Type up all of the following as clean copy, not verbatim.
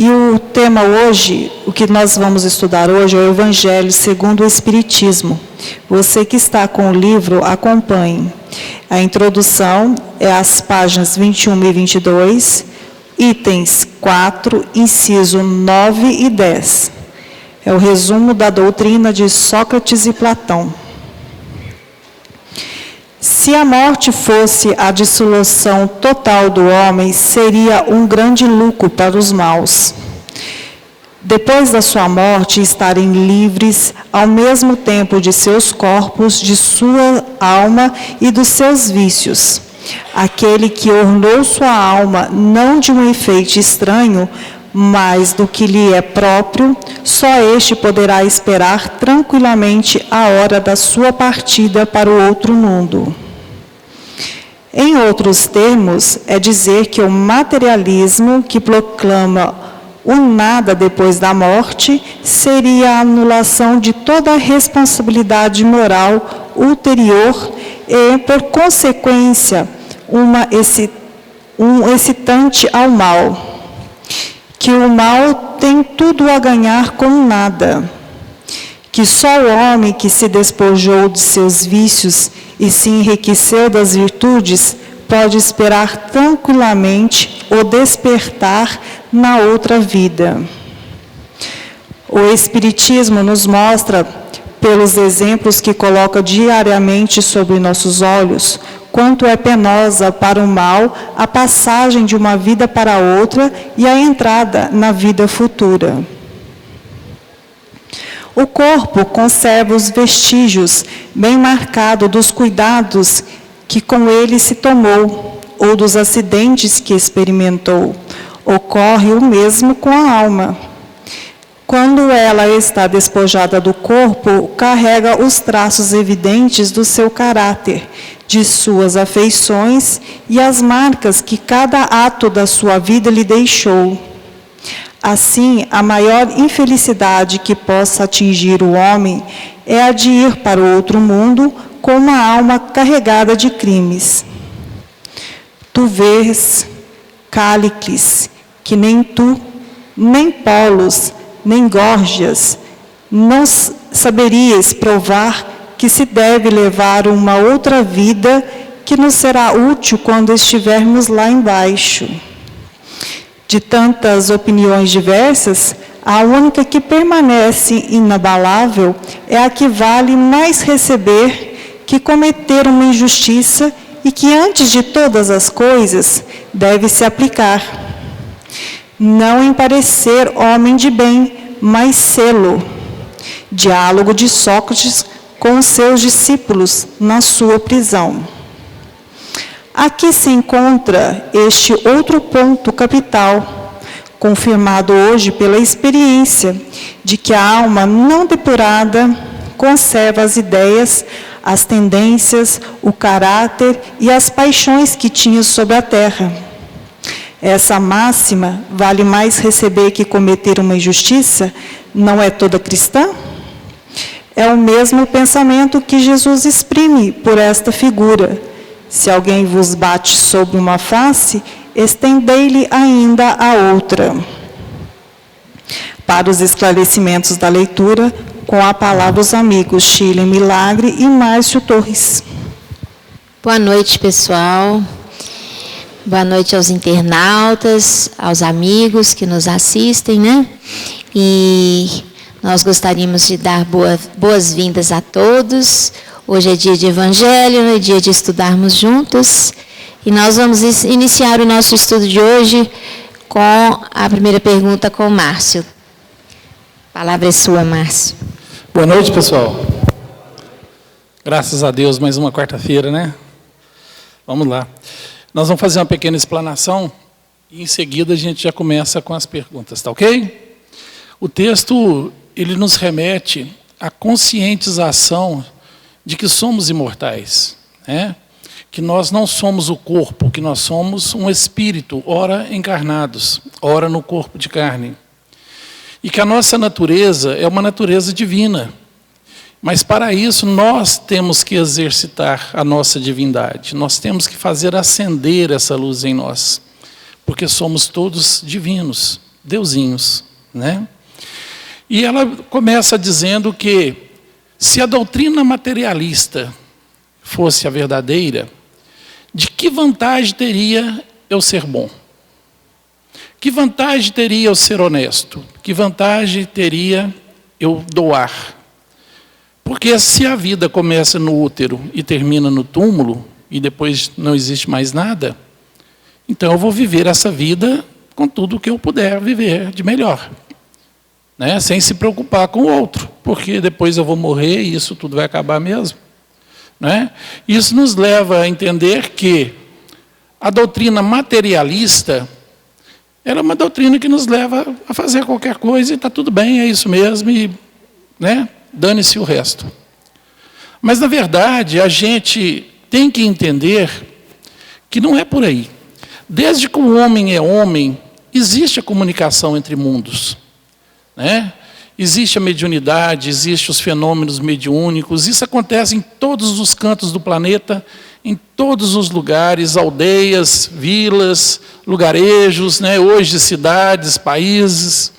E o tema hoje, o que nós vamos estudar hoje é o Evangelho segundo o Espiritismo. Você que está com o livro, acompanhe. A introdução é as páginas 21 e 22, itens 4, inciso 9 e 10. É o resumo da doutrina de Sócrates e Platão. Se a morte fosse a dissolução total do homem, seria um grande lucro para os maus. Depois da sua morte, estarem livres ao mesmo tempo de seus corpos, de sua alma e dos seus vícios. Aquele que ornou sua alma não de um enfeite estranho, mas do que lhe é próprio, só este poderá esperar tranquilamente a hora da sua partida para o outro mundo. Em outros termos, é dizer que o materialismo que proclama o nada depois da morte seria a anulação de toda a responsabilidade moral ulterior e, por consequência, um excitante ao mal. Que o mal tem tudo a ganhar com nada, que só o homem que se despojou de seus vícios e se enriqueceu das virtudes pode esperar tranquilamente o despertar na outra vida. O Espiritismo nos mostra, pelos exemplos que coloca diariamente sobre nossos olhos, quanto é penosa para o mal a passagem de uma vida para outra e a entrada na vida futura. O corpo conserva os vestígios bem marcados dos cuidados que com ele se tomou, ou dos acidentes que experimentou. Ocorre o mesmo com a alma. Quando ela está despojada do corpo, carrega os traços evidentes do seu caráter, de suas afeições e as marcas que cada ato da sua vida lhe deixou. Assim, a maior infelicidade que possa atingir o homem é a de ir para o outro mundo com uma alma carregada de crimes. Tu vês, Cállicles, que nem tu, nem Polos, nem Górgias, não saberias provar que se deve levar uma outra vida que nos será útil quando estivermos lá embaixo. De tantas opiniões diversas, a única que permanece inabalável é a que vale mais receber que cometer uma injustiça e que, antes de todas as coisas, deve se aplicar. Não em parecer homem de bem, mas sê-lo. Diálogo de Sócrates com os seus discípulos na sua prisão. Aqui se encontra este outro ponto capital, confirmado hoje pela experiência de que a alma não depurada conserva as ideias, as tendências, o caráter e as paixões que tinha sobre a terra. Essa máxima, vale mais receber que cometer uma injustiça, não é toda cristã? É o mesmo pensamento que Jesus exprime por esta figura. Se alguém vos bate sobre uma face, estendei-lhe ainda a outra. Para os esclarecimentos da leitura, com a palavra os amigos Chile Milagre e Márcio Torres. Boa noite, pessoal. Boa noite aos internautas, aos amigos que nos assistem, né? E nós gostaríamos de dar boas-vindas a todos. Hoje é dia de Evangelho, é dia de estudarmos juntos. E nós vamos iniciar o nosso estudo de hoje com a primeira pergunta com o Márcio. A palavra é sua, Márcio. Boa noite, pessoal. Graças a Deus, mais uma quarta-feira, né? Vamos lá. Nós vamos fazer uma pequena explanação e, em seguida, a gente já começa com as perguntas, tá ok? O texto, ele nos remete à conscientização de que somos imortais, né? Que nós não somos o corpo, que nós somos um espírito, ora encarnados, ora no corpo de carne. E que a nossa natureza é uma natureza divina. Mas para isso nós temos que exercitar a nossa divindade. Nós temos que fazer acender essa luz em nós. Porque somos todos divinos. deusinhos, né? E ela começa dizendo que se a doutrina materialista fosse a verdadeira, de que vantagem teria eu ser bom? Que vantagem teria eu ser honesto? Que vantagem teria eu doar? Porque se a vida começa no útero e termina no túmulo, e depois não existe mais nada, então eu vou viver essa vida com tudo o que eu puder viver de melhor, né? Sem se preocupar com o outro, porque depois eu vou morrer e isso tudo vai acabar mesmo, né? Isso nos leva a entender que a doutrina materialista, ela é uma doutrina que nos leva a fazer qualquer coisa e está tudo bem, é isso mesmo, e, né, dane-se o resto. Mas, na verdade, a gente tem que entender que não é por aí. Desde que o homem é homem, existe a comunicação entre mundos, né? Existe a mediunidade, existem os fenômenos mediúnicos, isso acontece em todos os cantos do planeta, em todos os lugares, aldeias, vilas, lugarejos, né? Hoje cidades, países,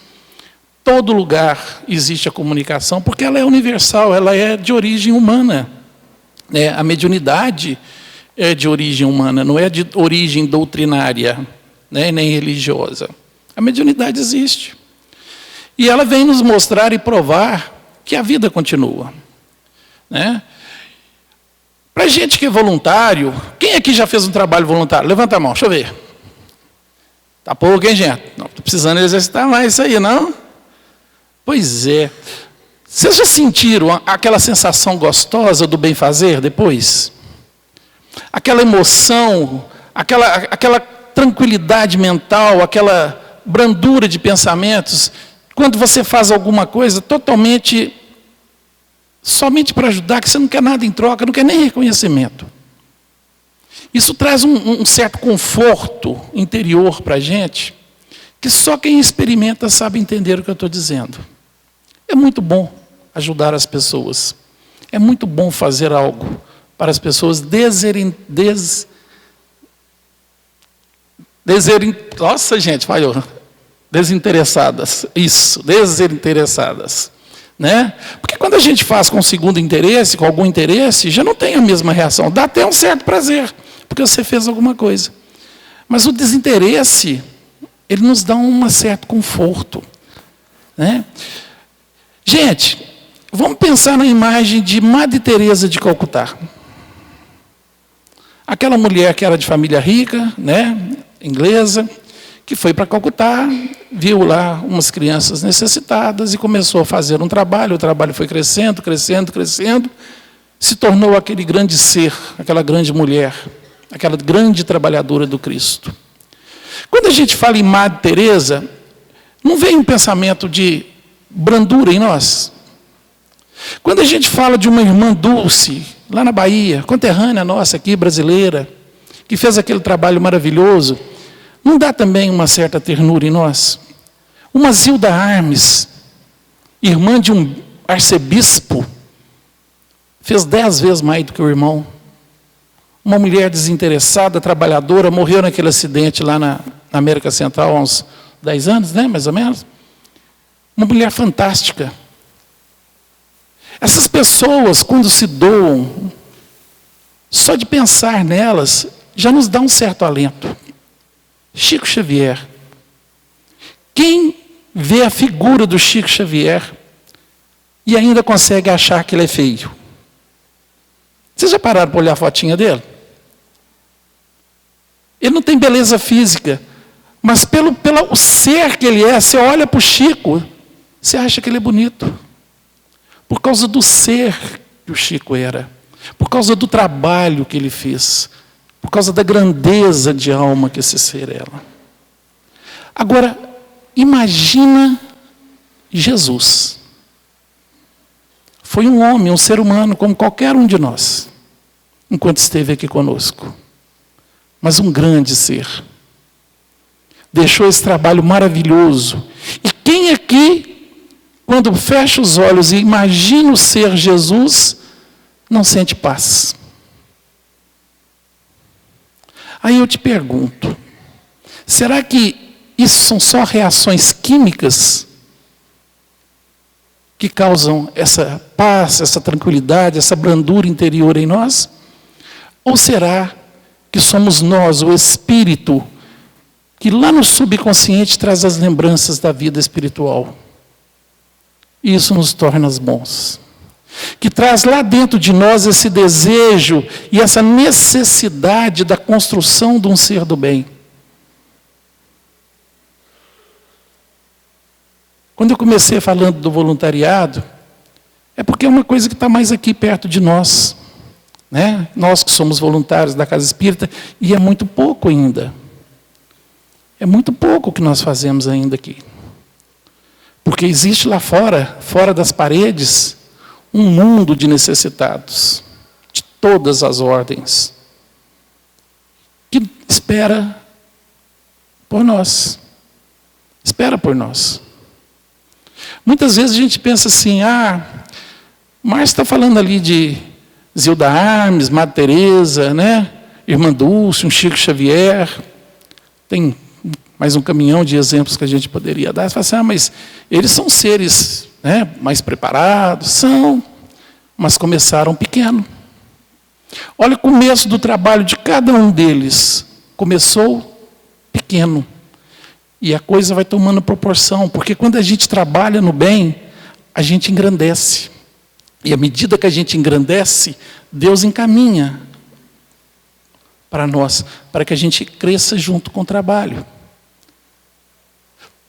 todo lugar existe a comunicação, porque ela é universal, ela é de origem humana, né? A mediunidade é de origem humana, não é de origem doutrinária, né? Nem religiosa. A mediunidade existe. E ela vem nos mostrar e provar que a vida continua, né? Para gente que é voluntário, quem aqui já fez um trabalho voluntário? Levanta a mão, deixa eu ver. Tá pouco, hein, gente? Não, estou precisando exercitar mais isso aí, não? Pois é. Vocês já sentiram aquela sensação gostosa do bem-fazer depois? Aquela emoção, aquela tranquilidade mental, aquela brandura de pensamentos, quando você faz alguma coisa totalmente, somente para ajudar, que você não quer nada em troca, não quer nem reconhecimento. Isso traz um certo conforto interior para a gente, que só quem experimenta sabe entender o que eu estou dizendo. É muito bom ajudar as pessoas. É muito bom fazer algo para as pessoas nossa, gente, falhou. Desinteressadas. Isso, desinteressadas. Né? Porque quando a gente faz com segundo interesse, com algum interesse, já não tem a mesma reação. Dá até um certo prazer, porque você fez alguma coisa. Mas o desinteresse, ele nos dá um certo conforto, né? Gente, vamos pensar na imagem de Madre Teresa de Calcutá. Aquela mulher que era de família rica, né, inglesa, que foi para Calcutá, viu lá umas crianças necessitadas e começou a fazer um trabalho. O trabalho foi crescendo, crescendo, crescendo, se tornou aquele grande ser, aquela grande mulher, aquela grande trabalhadora do Cristo. Quando a gente fala em Madre Teresa, não vem um pensamento de brandura em nós? Quando a gente fala de uma irmã Dulce, lá na Bahia, conterrânea nossa aqui, brasileira, que fez aquele trabalho maravilhoso, não dá também uma certa ternura em nós? Uma Zilda Armes, irmã de um arcebispo, fez 10 vezes mais do que o irmão. Uma mulher desinteressada, trabalhadora, morreu naquele acidente lá na América Central há uns 10 anos, né, mais ou menos. Uma mulher fantástica. Essas pessoas, quando se doam, só de pensar nelas, já nos dá um certo alento. Chico Xavier. Quem vê a figura do Chico Xavier e ainda consegue achar que ele é feio? Vocês já pararam para olhar a fotinha dele? Ele não tem beleza física, mas pelo ser que ele é, você olha para o Chico, você acha que ele é bonito. Por causa do ser que o Chico era, por causa do trabalho que ele fez, por causa da grandeza de alma que esse ser era. Agora, imagina Jesus. Foi um homem, um ser humano, como qualquer um de nós, enquanto esteve aqui conosco. Mas um grande ser. Deixou esse trabalho maravilhoso. E quem aqui, quando fecha os olhos e imagina o ser Jesus, não sente paz? Aí eu te pergunto, será que isso são só reações químicas que causam essa paz, essa tranquilidade, essa brandura interior em nós? Ou será que somos nós, o Espírito, que lá no subconsciente traz as lembranças da vida espiritual? E isso nos torna bons. Que traz lá dentro de nós esse desejo e essa necessidade da construção de um ser do bem. Quando eu comecei falando do voluntariado, é porque é uma coisa que está mais aqui perto de nós, né? Nós que somos voluntários da Casa Espírita, e é muito pouco ainda. É muito pouco o que nós fazemos ainda aqui. Porque existe lá fora, fora das paredes, um mundo de necessitados, de todas as ordens, que espera por nós. Espera por nós. Muitas vezes a gente pensa assim, Márcio está falando ali de Zilda Armes, Madre Teresa, né? Irmã Dulce, um Chico Xavier. Tem mais um caminhão de exemplos que a gente poderia dar. Você fala assim, mas eles são seres, né, mais preparados. São, mas começaram pequeno. Olha o começo do trabalho de cada um deles. Começou pequeno. E a coisa vai tomando proporção, porque quando a gente trabalha no bem, a gente engrandece. E à medida que a gente engrandece, Deus encaminha para nós, para que a gente cresça junto com o trabalho.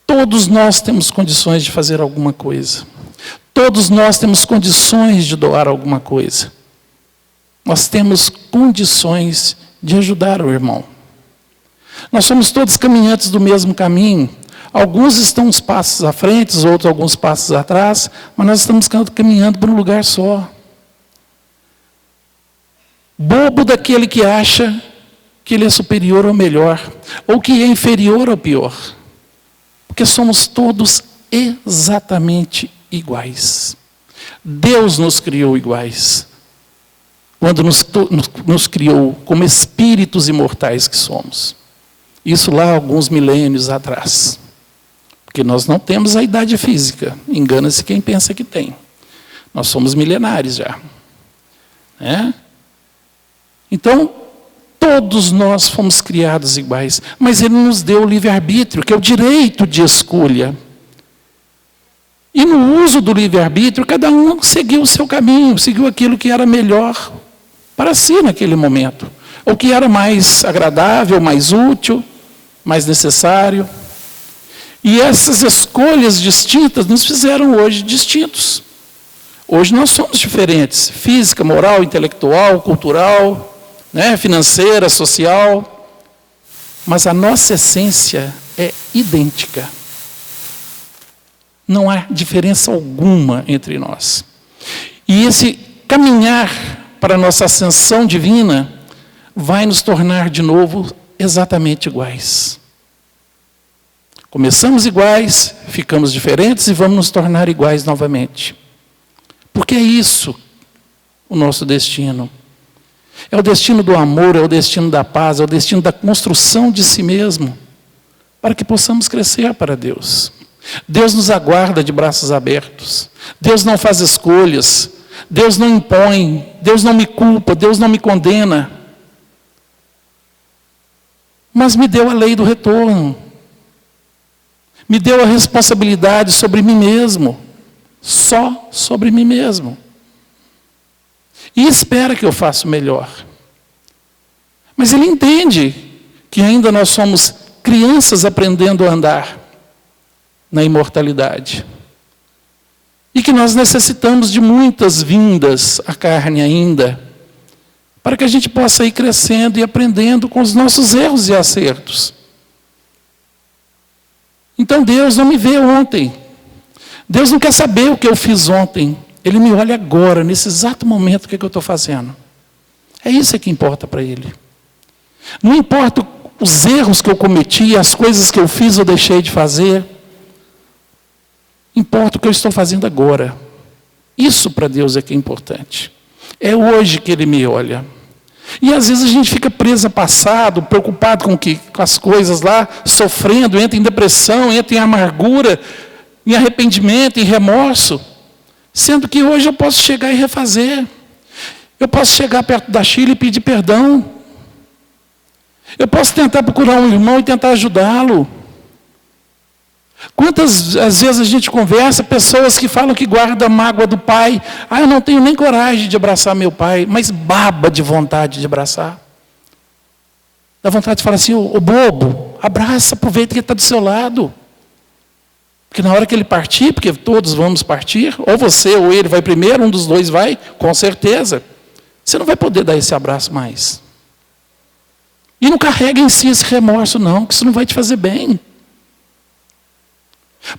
Todos nós temos condições de fazer alguma coisa. Todos nós temos condições de doar alguma coisa. Nós temos condições de ajudar o irmão. Nós somos todos caminhantes do mesmo caminho. Alguns estão uns passos à frente, outros alguns passos atrás, mas nós estamos caminhando para um lugar só. Bobo daquele que acha que ele é superior ou melhor, ou que é inferior ou pior. Porque somos todos exatamente iguais. Deus nos criou iguais. Quando nos criou como espíritos imortais que somos. Isso lá alguns milênios atrás. Porque nós não temos a idade física. Engana-se quem pensa que tem. Nós somos milenares já. Né? Então, todos nós fomos criados iguais. Mas Ele nos deu o livre-arbítrio, que é o direito de escolha. E no uso do livre-arbítrio, cada um seguiu o seu caminho, seguiu aquilo que era melhor para si naquele momento. Ou que era mais agradável, mais útil, mais necessário. E essas escolhas distintas nos fizeram hoje distintos. Hoje nós somos diferentes. Física, moral, intelectual, cultural, né, financeira, social. Mas a nossa essência é idêntica. Não há diferença alguma entre nós. E esse caminhar para a nossa ascensão divina vai nos tornar de novo exatamente iguais. Começamos iguais, ficamos diferentes e vamos nos tornar iguais novamente. Porque é isso o nosso destino. É o destino do amor, é o destino da paz, é o destino da construção de si mesmo, para que possamos crescer para Deus. Deus nos aguarda de braços abertos. Deus não faz escolhas. Deus não impõe. Deus não me culpa. Deus não me condena. Mas me deu a lei do retorno. Me deu a responsabilidade sobre mim mesmo. Só sobre mim mesmo. E espera que eu faça o melhor. Mas Ele entende que ainda nós somos crianças aprendendo a andar na imortalidade. E que nós necessitamos de muitas vindas à carne ainda, para que a gente possa ir crescendo e aprendendo com os nossos erros e acertos. Então Deus não me vê ontem. Deus não quer saber o que eu fiz ontem. Ele me olha agora, nesse exato momento, o que eu estou fazendo. É isso que importa para Ele. Não importa os erros que eu cometi, as coisas que eu fiz ou deixei de fazer. Importa o que eu estou fazendo agora. Isso para Deus é que é importante. É hoje que Ele me olha. E às vezes a gente fica preso a passado, preocupado com as coisas lá, sofrendo, entra em depressão, entra em amargura, em arrependimento, em remorso. Sendo que hoje eu posso chegar e refazer. Eu posso chegar perto da Sheila e pedir perdão. Eu posso tentar procurar um irmão e tentar ajudá-lo. Quantas às vezes a gente conversa, pessoas que falam que guardam a mágoa do pai. Eu não tenho nem coragem de abraçar meu pai, mas baba de vontade de abraçar. Dá vontade de falar assim, ô bobo, abraça, aproveita que ele está do seu lado. Porque na hora que ele partir, porque todos vamos partir, ou você ou ele vai primeiro, um dos dois vai, com certeza. Você não vai poder dar esse abraço mais. E não carrega em si esse remorso não, que isso não vai te fazer bem.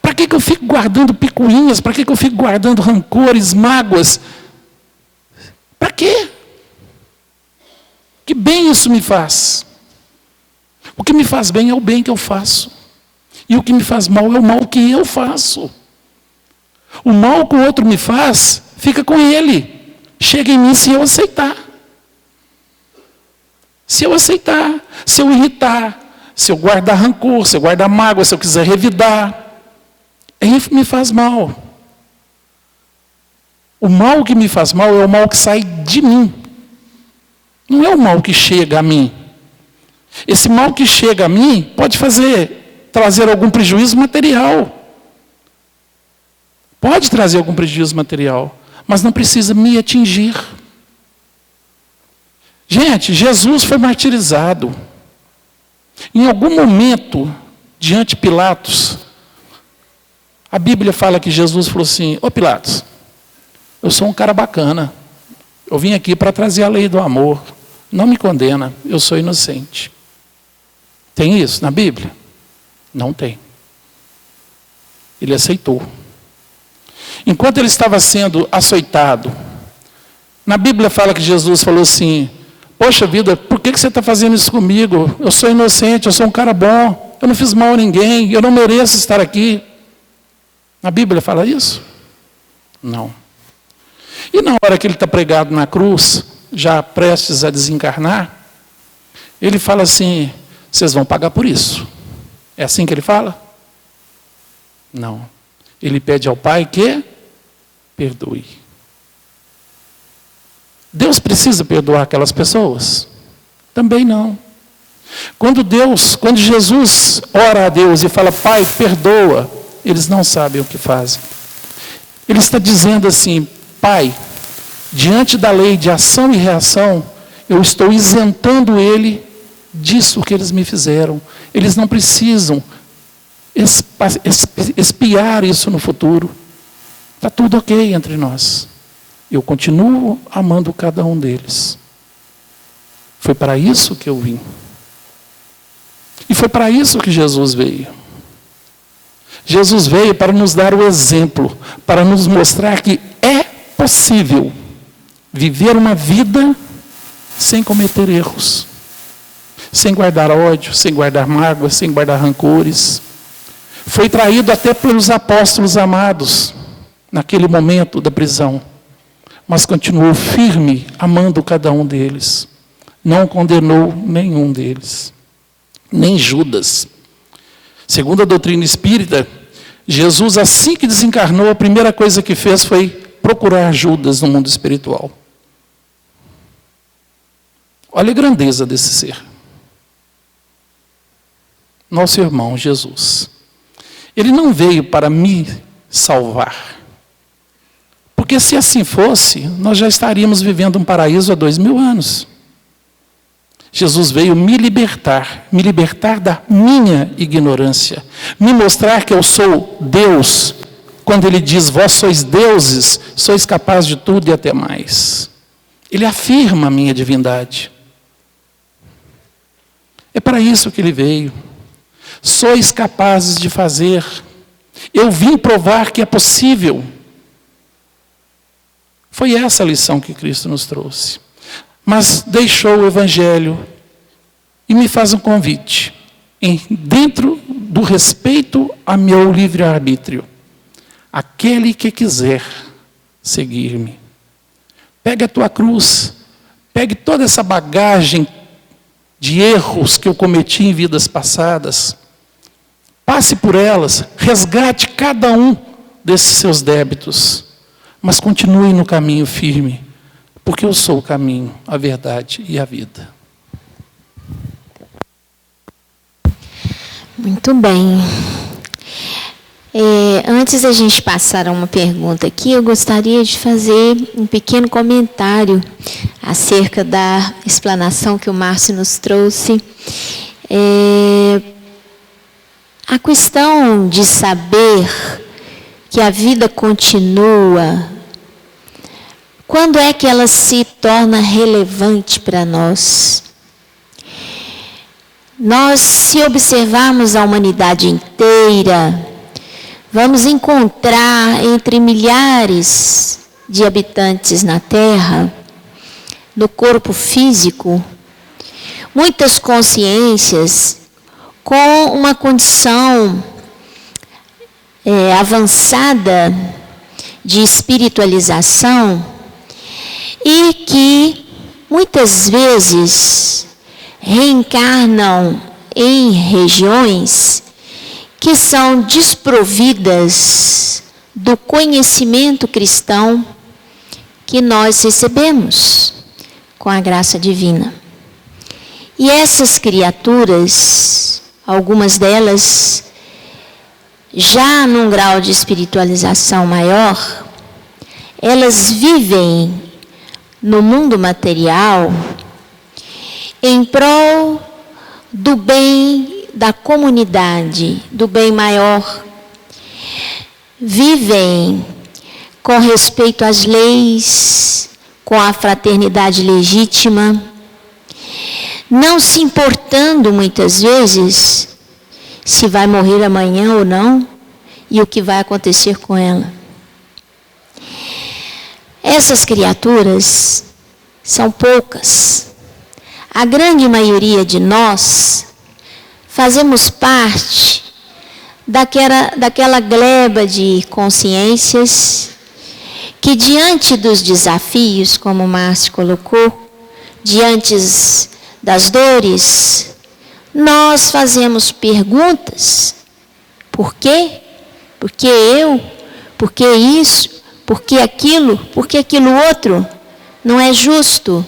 Para que eu fico guardando picuinhas? Para que eu fico guardando rancores, mágoas? Para quê? Que bem isso me faz? O que me faz bem é o bem que eu faço. E o que me faz mal é o mal que eu faço. O mal que o outro me faz, fica com ele. Chega em mim se eu aceitar. Se eu aceitar, se eu irritar, se eu guardar rancor, se eu guardar mágoa, se eu quiser revidar, aí me faz mal. O mal que me faz mal é o mal que sai de mim. Não é o mal que chega a mim. Esse mal que chega a mim pode trazer algum prejuízo material. Pode trazer algum prejuízo material, mas não precisa me atingir. Gente, Jesus foi martirizado. Em algum momento, diante de Pilatos, a Bíblia fala que Jesus falou assim, ô Pilatos, eu sou um cara bacana, eu vim aqui para trazer a lei do amor, não me condena, eu sou inocente. Tem isso na Bíblia? Não tem. Ele aceitou. Enquanto ele estava sendo açoitado, na Bíblia fala que Jesus falou assim, poxa vida, por que você está fazendo isso comigo? Eu sou inocente, eu sou um cara bom, eu não fiz mal a ninguém, eu não mereço estar aqui. Na Bíblia fala isso? Não. E na hora que ele está pregado na cruz, já prestes a desencarnar, ele fala assim, vocês vão pagar por isso. É assim que ele fala? Não. Ele pede ao Pai que perdoe. Deus precisa perdoar aquelas pessoas? Também não. Quando Jesus ora a Deus e fala, Pai, perdoa, eles não sabem o que fazem. Ele está dizendo assim, Pai, diante da lei de ação e reação, eu estou isentando ele disso que eles me fizeram. Eles não precisam expiar isso no futuro. Está tudo ok entre nós. Eu continuo amando cada um deles. Foi para isso que eu vim. E foi para isso que Jesus veio. Jesus veio para nos dar o exemplo, para nos mostrar que é possível viver uma vida sem cometer erros, sem guardar ódio, sem guardar mágoas, sem guardar rancores. Foi traído até pelos apóstolos amados, naquele momento da prisão, mas continuou firme, amando cada um deles. Não condenou nenhum deles, nem Judas. Segundo a doutrina espírita, Jesus, assim que desencarnou, a primeira coisa que fez foi procurar Judas no mundo espiritual. Olha a grandeza desse ser. Nosso irmão Jesus. Ele não veio para me salvar. Porque se assim fosse, nós já estaríamos vivendo um paraíso há 2000 anos. Jesus veio me libertar da minha ignorância, me mostrar que eu sou Deus. Quando ele diz, vós sois deuses, sois capazes de tudo e até mais. Ele afirma a minha divindade. É para isso que ele veio. Sois capazes de fazer. Eu vim provar que é possível. Foi essa a lição que Cristo nos trouxe. Mas deixou o Evangelho e me faz um convite, dentro do respeito a meu livre-arbítrio. Aquele que quiser seguir-me, pega a tua cruz, Pegue toda essa bagagem de erros que eu cometi em vidas passadas, passe por elas, resgate cada um desses seus débitos, mas continue no caminho firme, porque eu sou o caminho, a verdade e a vida. Muito bem. Antes da gente passar a uma pergunta aqui, eu gostaria de fazer um pequeno comentário acerca da explanação que o Márcio nos trouxe. A questão de saber que a vida continua, quando é que ela se torna relevante para nós? Nós, se observarmos a humanidade inteira, vamos encontrar entre milhares de habitantes na Terra, no corpo físico, muitas consciências com uma condição avançada de espiritualização e que muitas vezes reencarnam em regiões que são desprovidas do conhecimento cristão que nós recebemos com a graça divina. E essas criaturas, algumas delas já num grau de espiritualização maior, elas vivem no mundo material em prol do bem da comunidade, do bem maior. Vivem com respeito às leis, com a fraternidade legítima, não se importando muitas vezes se vai morrer amanhã ou não e o que vai acontecer com ela. Essas criaturas são poucas. A grande maioria de nós fazemos parte daquela gleba de consciências que, diante dos desafios, como o Márcio colocou, diante das dores, nós fazemos perguntas. Por quê? Por que eu? Por que isso? Por que aquilo? Por que aquilo outro? Não é justo.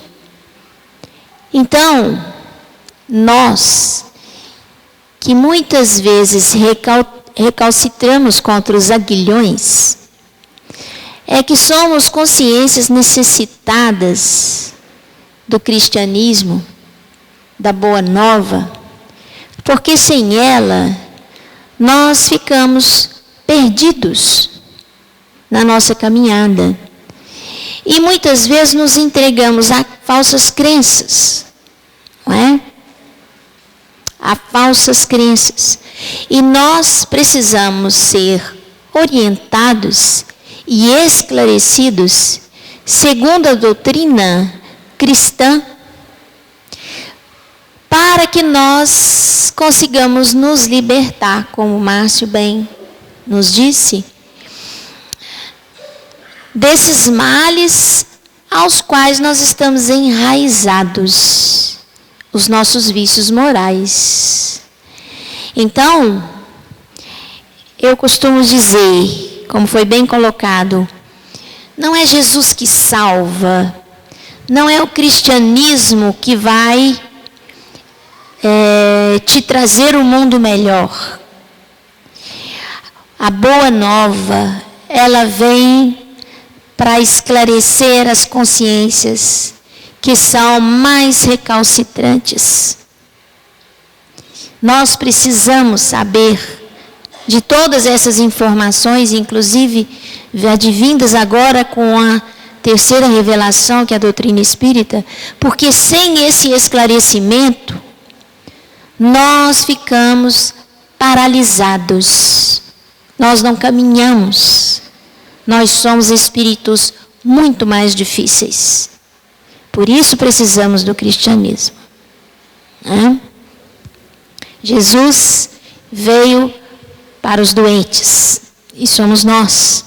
Então, nós, que muitas vezes recalcitramos contra os aguilhões, é que somos consciências necessitadas do cristianismo, da boa nova, porque sem ela nós ficamos perdidos na nossa caminhada. E muitas vezes nos entregamos a falsas crenças, não é? A falsas crenças. E nós precisamos ser orientados e esclarecidos segundo a doutrina cristã, para que nós consigamos nos libertar, como o Márcio bem nos disse, desses males aos quais nós estamos enraizados, os nossos vícios morais. Então, eu costumo dizer, como foi bem colocado, não é Jesus que salva, não é o cristianismo que vai te trazer um mundo melhor. A boa nova, ela vem para esclarecer as consciências que são mais recalcitrantes. Nós precisamos saber de todas essas informações, inclusive advindas agora com a terceira revelação, que é a doutrina espírita, porque sem esse esclarecimento, nós ficamos paralisados, nós não caminhamos. Nós somos espíritos muito mais difíceis. Por isso precisamos do cristianismo. Jesus veio para os doentes. E somos nós.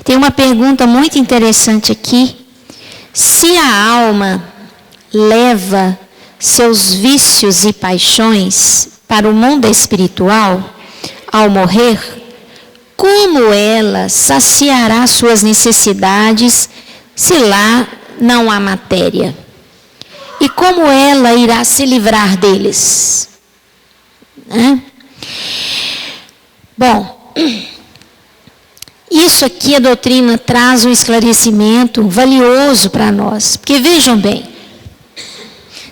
Tem uma pergunta muito interessante aqui. Se a alma leva seus vícios e paixões para o mundo espiritual, ao morrer, como ela saciará suas necessidades se lá não há matéria? E como ela irá se livrar deles? Bom, isso aqui a doutrina traz um esclarecimento valioso para nós. Porque vejam bem,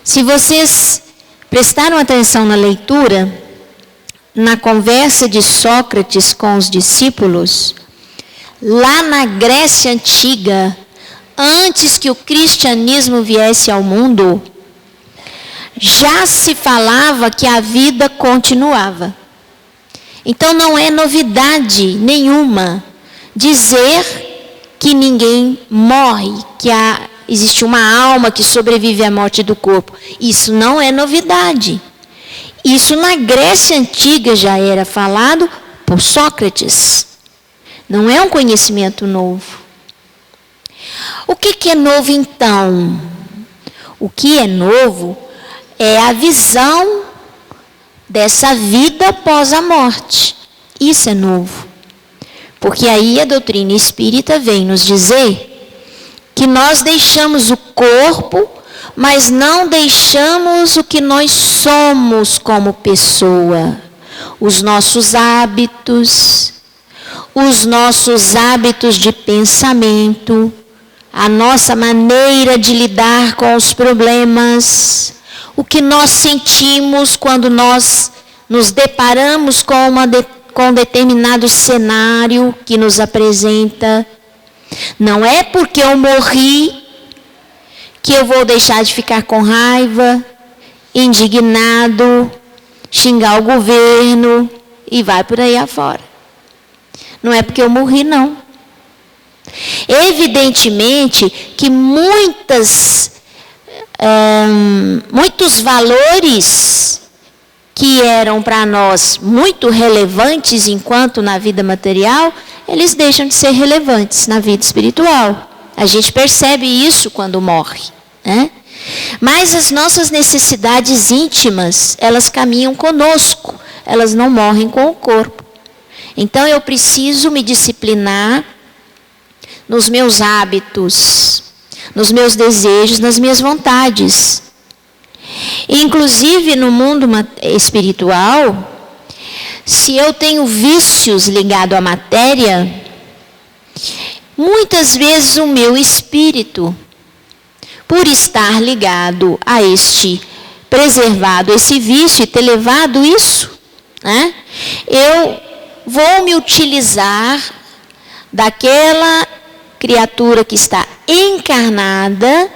se vocês prestaram atenção na leitura, na conversa de Sócrates com os discípulos, lá na Grécia Antiga, antes que o cristianismo viesse ao mundo, já se falava que a vida continuava. Então não é novidade nenhuma dizer que ninguém morre, que existe uma alma que sobrevive à morte do corpo. Isso não é novidade. Isso na Grécia Antiga já era falado por Sócrates. Não é um conhecimento novo. O que é novo então? O que é novo é a visão dessa vida após a morte. Isso é novo. Porque aí a doutrina espírita vem nos dizer que nós deixamos o corpo, mas não deixamos o que nós somos como pessoa. Os nossos hábitos de pensamento, a nossa maneira de lidar com os problemas, o que nós sentimos quando nós nos deparamos com um determinado cenário que nos apresenta. Não é porque eu morri que eu vou deixar de ficar com raiva, indignado, xingar o governo e vai por aí afora. Não é porque eu morri, não. Evidentemente que muitos valores que eram para nós muito relevantes enquanto na vida material, eles deixam de ser relevantes na vida espiritual. A gente percebe isso quando morre, né? Mas as nossas necessidades íntimas, elas caminham conosco, elas não morrem com o corpo. Então eu preciso me disciplinar nos meus hábitos, nos meus desejos, nas minhas vontades. Inclusive no mundo espiritual, se eu tenho vícios ligados à matéria, muitas vezes o meu espírito, por estar ligado a preservado esse vício e ter levado isso, né, eu vou me utilizar daquela criatura que está encarnada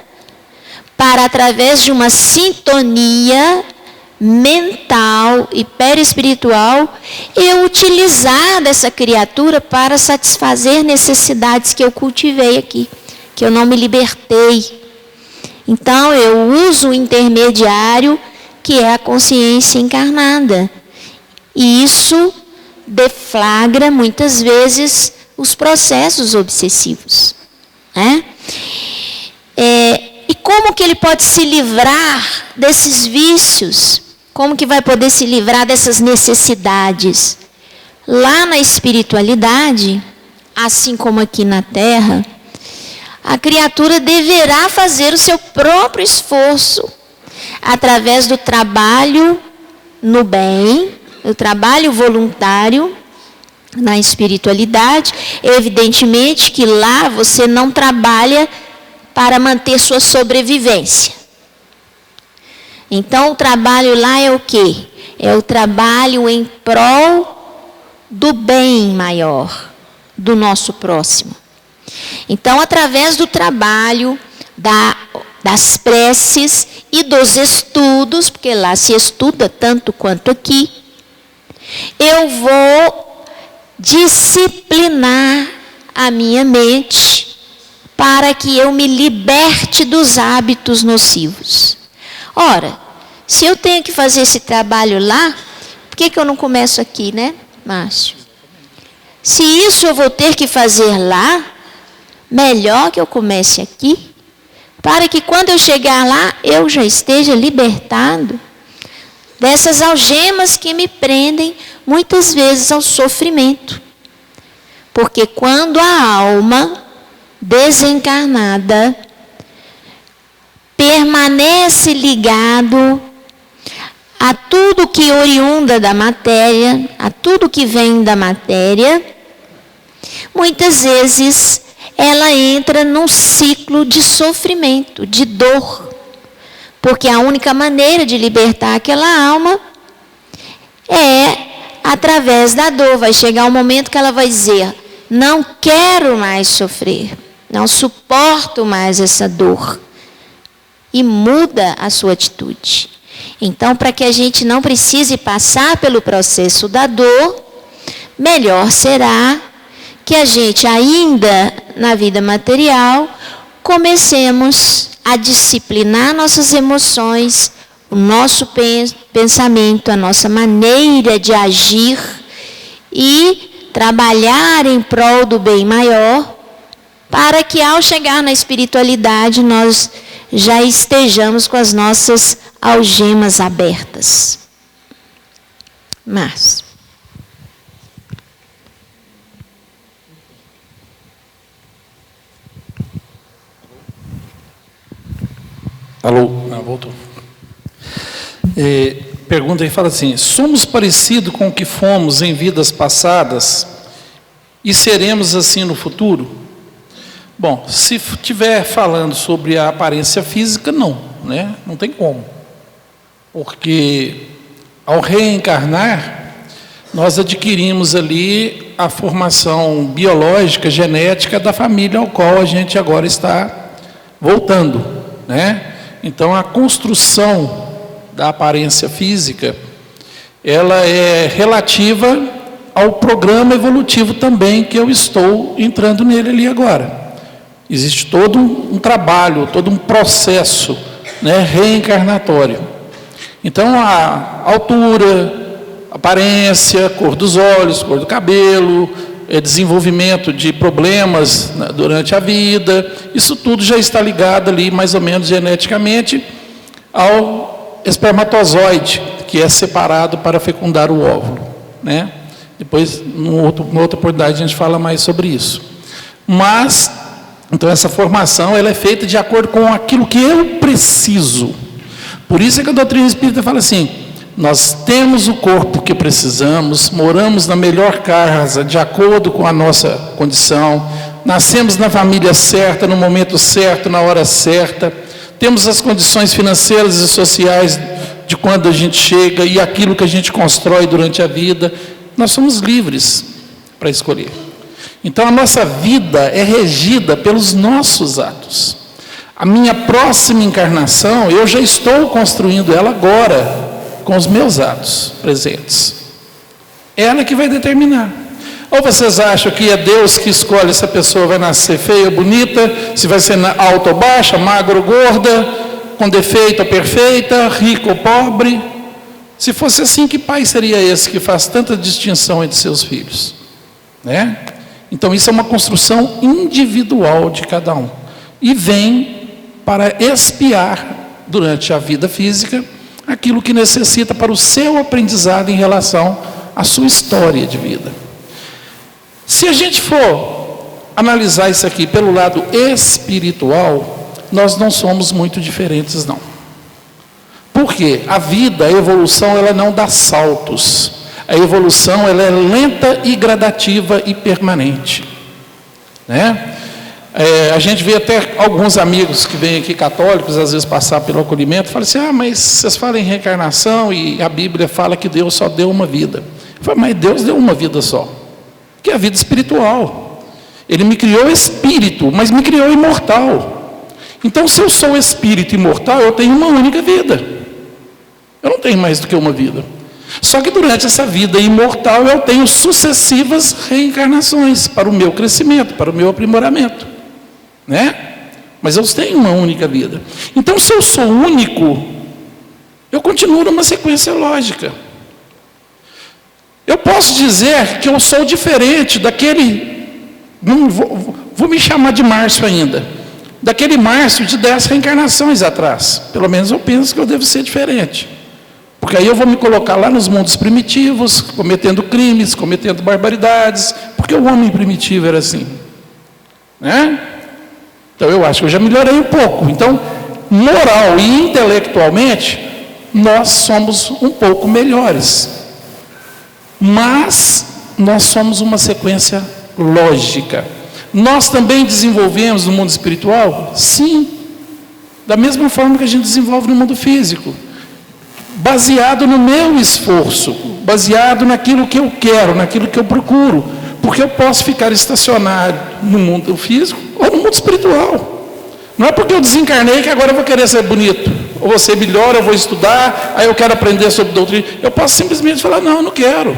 para, através de uma sintonia mental e perispiritual, eu utilizar dessa criatura para satisfazer necessidades que eu cultivei aqui, que eu não me libertei. Então eu uso o intermediário, que é a consciência encarnada. E isso deflagra muitas vezes os processos obsessivos, né? E como que ele pode se livrar desses vícios? Como que vai poder se livrar dessas necessidades? Lá na espiritualidade, assim como aqui na Terra, a criatura deverá fazer o seu próprio esforço através do trabalho no bem, o trabalho voluntário na espiritualidade. Evidentemente que lá você não trabalha para manter sua sobrevivência. Então o trabalho lá é o quê? É o trabalho em prol do bem maior, do nosso próximo. Então, através do trabalho, das preces e dos estudos, porque lá se estuda tanto quanto aqui, eu vou disciplinar a minha mente para que eu me liberte dos hábitos nocivos. Ora, se eu tenho que fazer esse trabalho lá, por que eu não começo aqui, né, Márcio? Se isso eu vou ter que fazer lá, melhor que eu comece aqui, para que quando eu chegar lá, eu já esteja libertado dessas algemas que me prendem muitas vezes ao sofrimento. Porque quando a alma desencarnada permanece ligado a tudo que oriunda da matéria, a tudo que vem da matéria, muitas vezes ela entra num ciclo de sofrimento, de dor. Porque a única maneira de libertar aquela alma é através da dor. Vai chegar um momento que ela vai dizer: não quero mais sofrer, não suporto mais essa dor. E muda a sua atitude. Então, para que a gente não precise passar pelo processo da dor, melhor será que a gente, ainda na vida material, comecemos a disciplinar nossas emoções, o nosso pensamento, a nossa maneira de agir e trabalhar em prol do bem maior, para que ao chegar na espiritualidade nós já estejamos com as nossas algemas abertas. Mas alô? Não, voltou. Pergunta aí, fala assim: somos parecidos com o que fomos em vidas passadas e seremos assim no futuro? Bom, se estiver falando sobre a aparência física, não, né? Não tem como. Porque ao reencarnar, nós adquirimos ali a formação biológica, genética da família ao qual a gente agora está voltando, né? Então, a construção da aparência física, ela é relativa ao programa evolutivo também, que eu estou entrando nele ali agora. Existe todo um trabalho, todo um processo, né, reencarnatório. Então, a altura, aparência, cor dos olhos, cor do cabelo, desenvolvimento de problemas durante a vida, isso tudo já está ligado ali, mais ou menos geneticamente, ao espermatozoide, que é separado para fecundar o óvulo, né? Depois, numa outra oportunidade, a gente fala mais sobre isso. Mas, então, essa formação ela é feita de acordo com aquilo que eu preciso. Por isso é que a doutrina espírita fala assim: nós temos o corpo que precisamos, moramos na melhor casa, de acordo com a nossa condição, nascemos na família certa, no momento certo, na hora certa, temos as condições financeiras e sociais de quando a gente chega e aquilo que a gente constrói durante a vida. Nós somos livres para escolher. Então, a nossa vida é regida pelos nossos atos. A minha próxima encarnação, eu já estou construindo ela agora, com os meus atos presentes. Ela que vai determinar. Ou vocês acham que é Deus que escolhe se a pessoa vai nascer feia ou bonita, se vai ser alta ou baixa, magra ou gorda, com defeito ou perfeita, rico ou pobre? Se fosse assim, que pai seria esse que faz tanta distinção entre seus filhos? Né? Então, isso é uma construção individual de cada um. E vem para expiar, durante a vida física, aquilo que necessita para o seu aprendizado em relação à sua história de vida. Se a gente for analisar isso aqui pelo lado espiritual, nós não somos muito diferentes, não. Por quê? A vida, a evolução, ela não dá saltos. A evolução, ela é lenta e gradativa e permanente, né? A gente vê até alguns amigos que vêm aqui católicos, às vezes passar pelo acolhimento, falam assim: ah, mas vocês falam em reencarnação e a Bíblia fala que Deus só deu uma vida. Eu falo: mas Deus deu uma vida só, que é a vida espiritual. Ele me criou espírito, mas me criou imortal. Então, se eu sou espírito imortal, eu tenho uma única vida. Eu não tenho mais do que uma vida. Só que durante essa vida imortal eu tenho sucessivas reencarnações para o meu crescimento, para o meu aprimoramento, né? Mas eu tenho uma única vida. Então, se eu sou único, eu continuo numa sequência lógica. Eu posso dizer que eu sou diferente daquele, vou me chamar de Márcio ainda. daquele Márcio de 10 reencarnações atrás. Pelo menos eu penso que eu devo ser diferente. Porque aí eu vou me colocar lá nos mundos primitivos, cometendo crimes, cometendo barbaridades, porque o homem primitivo era assim. Né? Então eu acho que eu já melhorei um pouco. Então, moral e intelectualmente, nós somos um pouco melhores. Mas nós somos uma sequência lógica. Nós também desenvolvemos no mundo espiritual? Sim. Da mesma forma que a gente desenvolve no mundo físico. Baseado no meu esforço, baseado naquilo que eu quero, naquilo que eu procuro. Porque eu posso ficar estacionado no mundo físico ou no mundo espiritual. Não é porque eu desencarnei que agora eu vou querer ser bonito, ou vou ser melhor, eu vou estudar, aí eu quero aprender sobre doutrina. Eu posso simplesmente falar, não, eu não quero.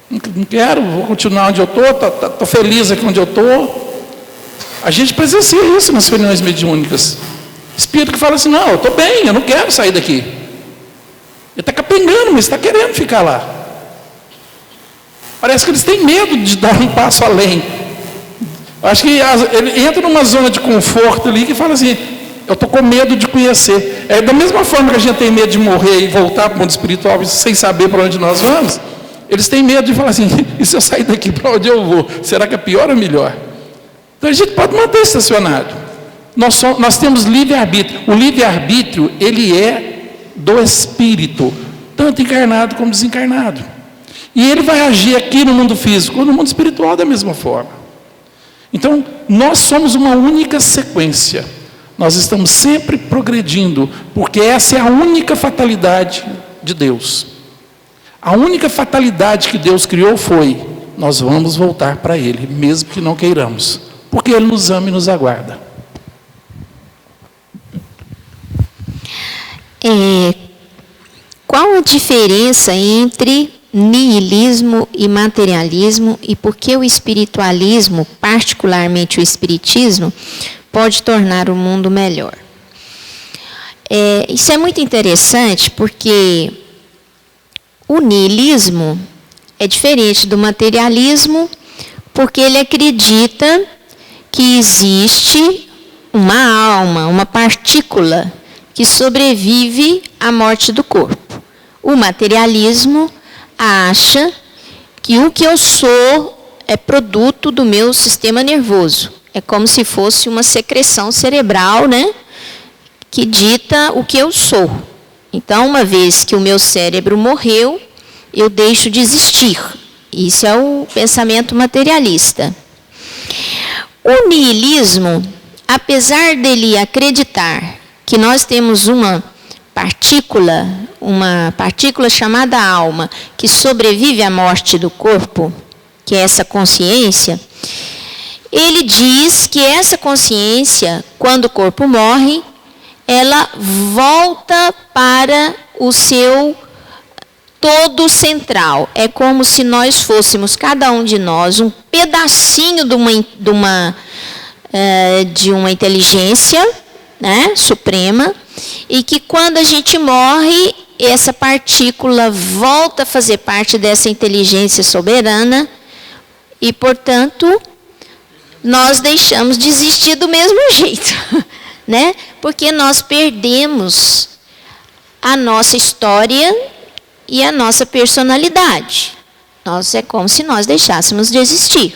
Não quero, vou continuar onde eu estou feliz aqui onde eu estou. A gente presencia isso nas reuniões mediúnicas. Espírito que fala assim, não, eu estou bem, eu não quero sair daqui. Ele está capengando, mas está querendo ficar lá. Parece que eles têm medo de dar um passo além. Acho que ele entra numa zona de conforto ali que fala assim, eu estou com medo de conhecer. É da mesma forma que a gente tem medo de morrer e voltar para o mundo espiritual sem saber para onde nós vamos, eles têm medo de falar assim, e se eu sair daqui, para onde eu vou? Será que é pior ou melhor? Então a gente pode manter estacionado. Nós temos livre-arbítrio. O livre-arbítrio, ele é do espírito, tanto encarnado como desencarnado. E ele vai agir aqui no mundo físico, ou no mundo espiritual da mesma forma. Então, nós somos uma única sequência. Nós estamos sempre progredindo, porque essa é a única fatalidade de Deus. A única fatalidade que Deus criou foi, nós vamos voltar para Ele, mesmo que não queiramos, porque Ele nos ama e nos aguarda. Qual a diferença entre niilismo e materialismo e por que o espiritualismo, particularmente o espiritismo, pode tornar o mundo melhor? Isso é muito interessante porque o niilismo é diferente do materialismo porque ele acredita que existe uma alma, uma partícula que sobrevive à morte do corpo. O materialismo acha que o que eu sou é produto do meu sistema nervoso. É como se fosse uma secreção cerebral, né, que dita o que eu sou. Então, uma vez que o meu cérebro morreu, eu deixo de existir. Isso é o pensamento materialista. O niilismo, apesar dele acreditar que nós temos uma partícula chamada alma, que sobrevive à morte do corpo, que é essa consciência, ele diz que essa consciência, quando o corpo morre, ela volta para o seu todo central. É como se nós fôssemos, cada um de nós, um pedacinho de uma inteligência, né, suprema, e que quando a gente morre, essa partícula volta a fazer parte dessa inteligência soberana e, portanto, nós deixamos de existir do mesmo jeito, né? Porque nós perdemos a nossa história e a nossa personalidade. É como se nós deixássemos de existir,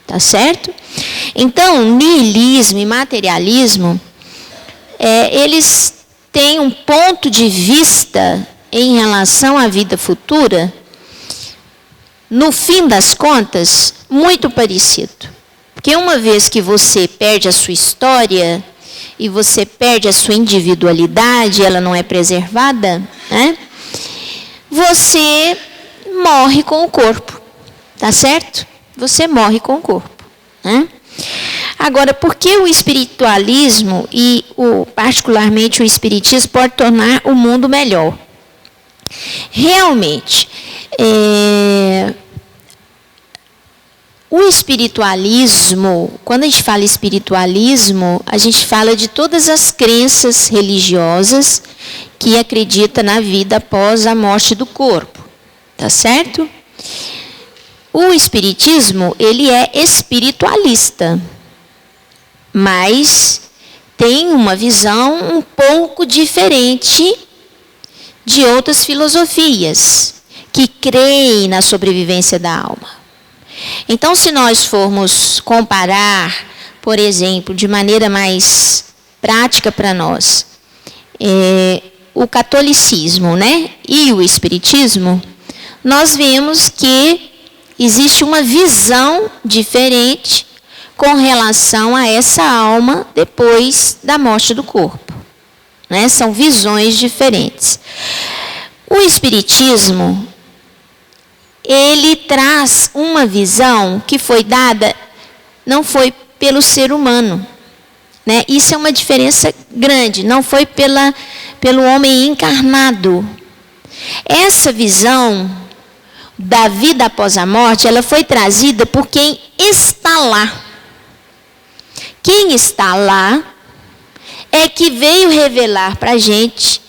tá certo? Então, niilismo e materialismo, eles têm um ponto de vista em relação à vida futura, no fim das contas, muito parecido. Porque uma vez que você perde a sua história e você perde a sua individualidade, ela não é preservada, né? Você morre com o corpo, tá certo? Você morre com o corpo, né? Agora, por que o espiritualismo e, particularmente, o espiritismo pode tornar o mundo melhor? Realmente, o espiritualismo, quando a gente fala espiritualismo, a gente fala de todas as crenças religiosas que acreditam na vida após a morte do corpo, tá certo? O espiritismo, ele é espiritualista. mas tem uma visão um pouco diferente de outras filosofias que creem na sobrevivência da alma. Então, se nós formos comparar, por exemplo, de maneira mais prática para nós, o catolicismo, né, e o espiritismo, nós vemos que existe uma visão diferente com relação a essa alma depois da morte do corpo, né? São visões diferentes. O espiritismo, ele traz uma visão que foi dada, não foi pelo ser humano, né? Isso é uma diferença grande, não foi pelo homem encarnado. Essa visão da vida após a morte, ela foi trazida por quem está lá. Quem está lá é que veio revelar para a gente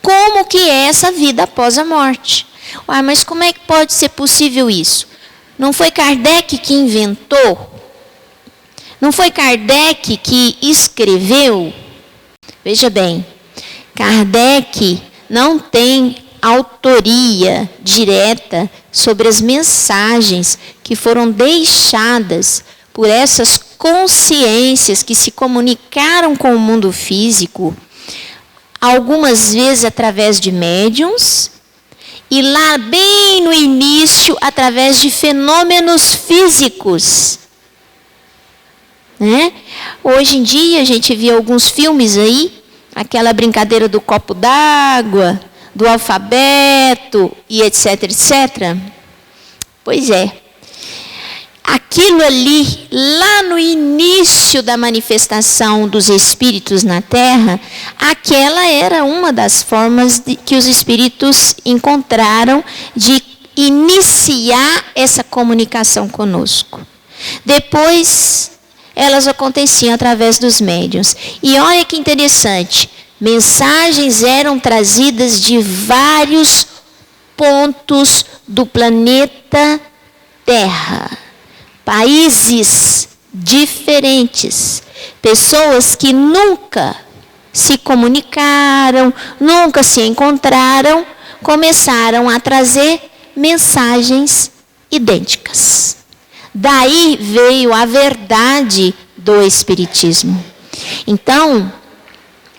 como que é essa vida após a morte. Ué, mas como é que pode ser possível isso? Não foi Kardec que inventou? Não foi Kardec que escreveu? Veja bem, Kardec não tem autoria direta sobre as mensagens que foram deixadas por essas consciências que se comunicaram com o mundo físico, algumas vezes através de médiuns, e lá bem no início, através de fenômenos físicos. Né? Hoje em dia, a gente vê alguns filmes aí, aquela brincadeira do copo d'água, do alfabeto, e etc, etc. Pois é. Aquilo ali, lá no início da manifestação dos espíritos na Terra, aquela era uma das formas que os espíritos encontraram de iniciar essa comunicação conosco. Depois, elas aconteciam através dos médiuns. E olha que interessante, mensagens eram trazidas de vários pontos do planeta Terra. Países diferentes, pessoas que nunca se comunicaram, nunca se encontraram, começaram a trazer mensagens idênticas. Daí veio a verdade do Espiritismo. Então,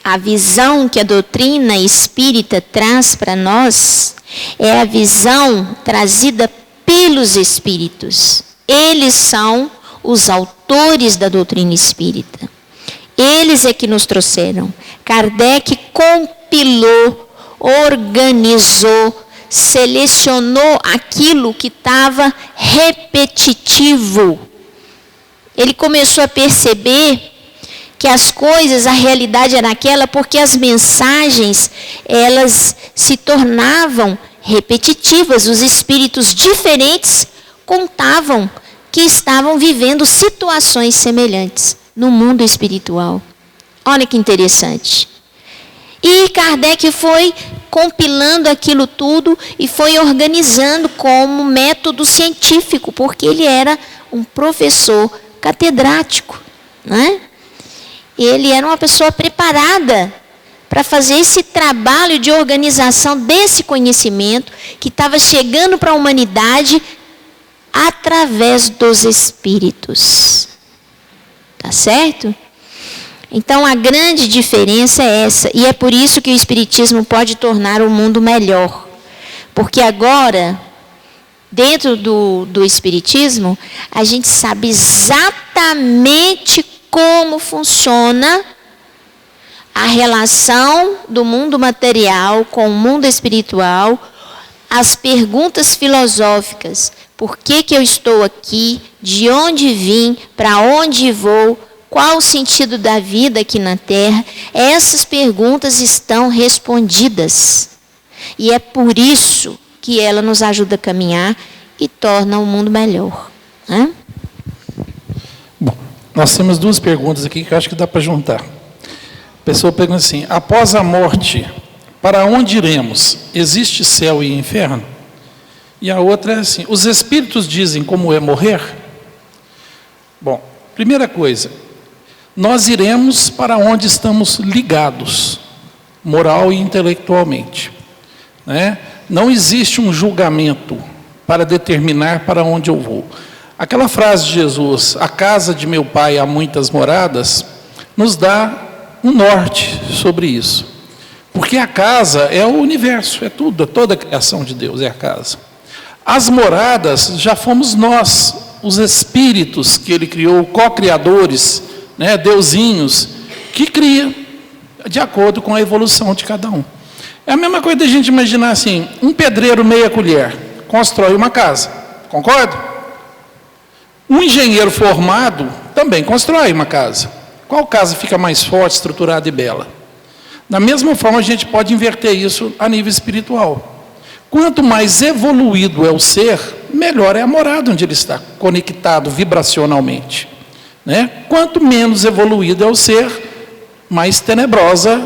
a visão que a doutrina espírita traz para nós é a visão trazida pelos Espíritos. Eles são os autores da doutrina espírita. Eles é que nos trouxeram. Kardec compilou, organizou, selecionou aquilo que estava repetitivo. Ele começou a perceber que as coisas, a realidade era aquela, porque as mensagens, elas se tornavam repetitivas. Os espíritos diferentes contavam que estavam vivendo situações semelhantes no mundo espiritual. Olha que interessante. E Kardec foi compilando aquilo tudo e foi organizando como método científico, porque ele era um professor catedrático, né? Ele era uma pessoa preparada para fazer esse trabalho de organização desse conhecimento que estava chegando para a humanidade através dos espíritos. Tá certo? Então, a grande diferença é essa. E é por isso que o Espiritismo pode tornar o mundo melhor. Porque agora, dentro do Espiritismo, a gente sabe exatamente como funciona a relação do mundo material com o mundo espiritual, as perguntas filosóficas. Por que eu estou aqui? De onde vim? Para onde vou? Qual o sentido da vida aqui na Terra? Essas perguntas estão respondidas. E é por isso que ela nos ajuda a caminhar e torna o mundo melhor. Né? Bom, nós temos duas perguntas aqui que eu acho que dá para juntar. A pessoa pergunta assim: após a morte, para onde iremos? Existe céu e inferno? E a outra é assim: os espíritos dizem como é morrer? Bom, primeira coisa, nós iremos para onde estamos ligados, moral e intelectualmente, né? Não existe um julgamento para determinar para onde eu vou. Aquela frase de Jesus, a casa de meu pai há muitas moradas, nos dá um norte sobre isso. Porque a casa é o universo, é tudo, toda a criação de Deus é a casa. As moradas já fomos nós, os espíritos que Ele criou, co-criadores, né, deusinhos, que cria de acordo com a evolução de cada um. É a mesma coisa da gente imaginar assim, um pedreiro meia colher constrói uma casa, concorda? Um engenheiro formado também constrói uma casa. Qual casa fica mais forte, estruturada e bela? Da mesma forma, a gente pode inverter isso a nível espiritual. Quanto mais evoluído é o ser, melhor é a morada onde ele está, conectado vibracionalmente, né? Quanto menos evoluído é o ser, mais tenebrosa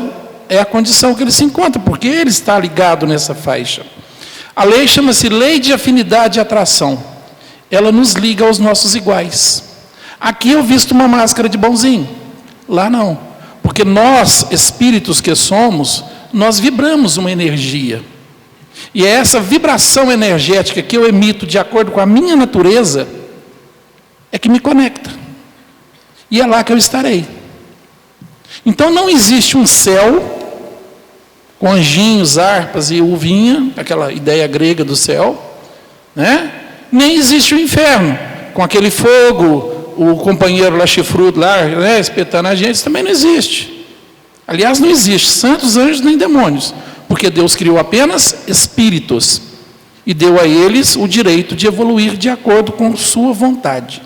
é a condição que ele se encontra, porque ele está ligado nessa faixa. A lei chama-se lei de afinidade e atração. Ela nos liga aos nossos iguais. Aqui eu visto uma máscara de bonzinho, lá não. Porque nós, espíritos que somos, nós vibramos uma energia. E é essa vibração energética que eu emito de acordo com a minha natureza, é que me conecta. E é lá que eu estarei. Então não existe um céu com anjinhos, harpas e uvinha, aquela ideia grega do céu, né? Nem existe o inferno, com aquele fogo, o companheiro lá chifrudo lá, né, espetando a gente, isso também não existe. Aliás, não existe santos, anjos nem demônios, porque Deus criou apenas espíritos e deu a eles o direito de evoluir de acordo com sua vontade.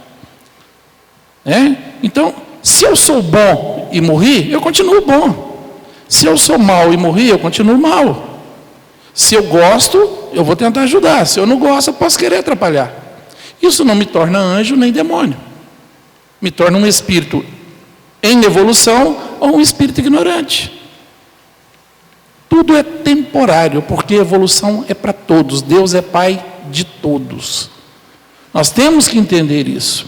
Então, se eu sou bom e morri, eu continuo bom. Se eu sou mau e morri, eu continuo mau. Se eu gosto, eu vou tentar ajudar. Se eu não gosto, eu posso querer atrapalhar. Isso não me torna anjo nem demônio. Me torna um espírito em evolução ou um espírito ignorante. Tudo é temporário, porque a evolução é para todos. Deus é Pai de todos. Nós temos que entender isso.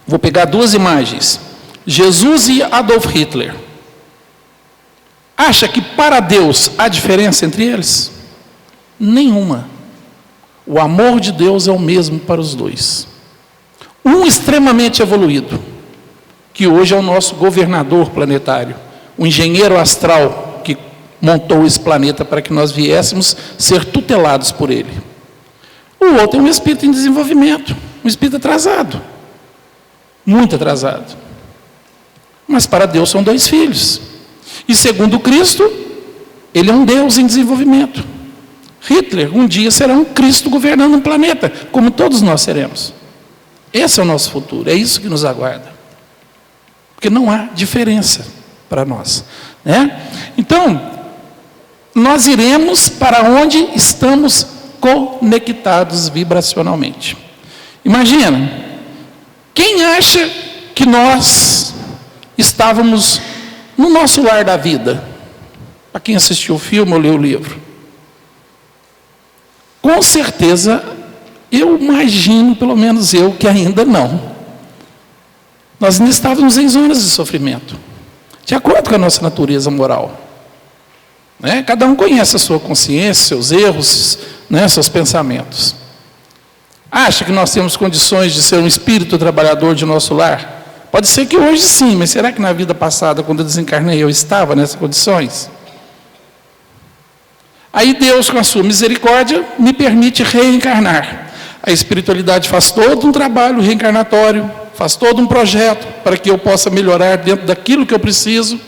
Vou pegar duas imagens. Jesus e Adolf Hitler. Acha que para Deus há diferença entre eles? Nenhuma. O amor de Deus é o mesmo para os dois. Um extremamente evoluído, que hoje é o nosso governador planetário, o engenheiro astral que montou esse planeta para que nós viéssemos ser tutelados por ele. O outro é um espírito em desenvolvimento, um espírito atrasado, muito atrasado. Mas para Deus são dois filhos. E segundo Cristo, ele é um Deus em desenvolvimento. Hitler um dia será um Cristo governando um planeta, como todos nós seremos. Esse é o nosso futuro, é isso que nos aguarda. Porque não há diferença para nós, né? Então, nós iremos para onde estamos conectados vibracionalmente. Imagina, quem acha que nós estávamos no nosso lar da vida? Para quem assistiu o filme ou leu o livro. Com certeza, eu imagino, pelo menos eu, que ainda não. Nós ainda estávamos em zonas de sofrimento, de acordo com a nossa natureza moral. Né? Cada um conhece a sua consciência, seus erros, né? Seus pensamentos. Acha que nós temos condições de ser um espírito trabalhador de nosso lar? Pode ser que hoje sim, mas será que na vida passada, quando eu desencarnei, eu estava nessas condições? Aí Deus, com a sua misericórdia, me permite reencarnar. A espiritualidade faz todo um trabalho reencarnatório, faz todo um projeto para que eu possa melhorar dentro daquilo que eu preciso.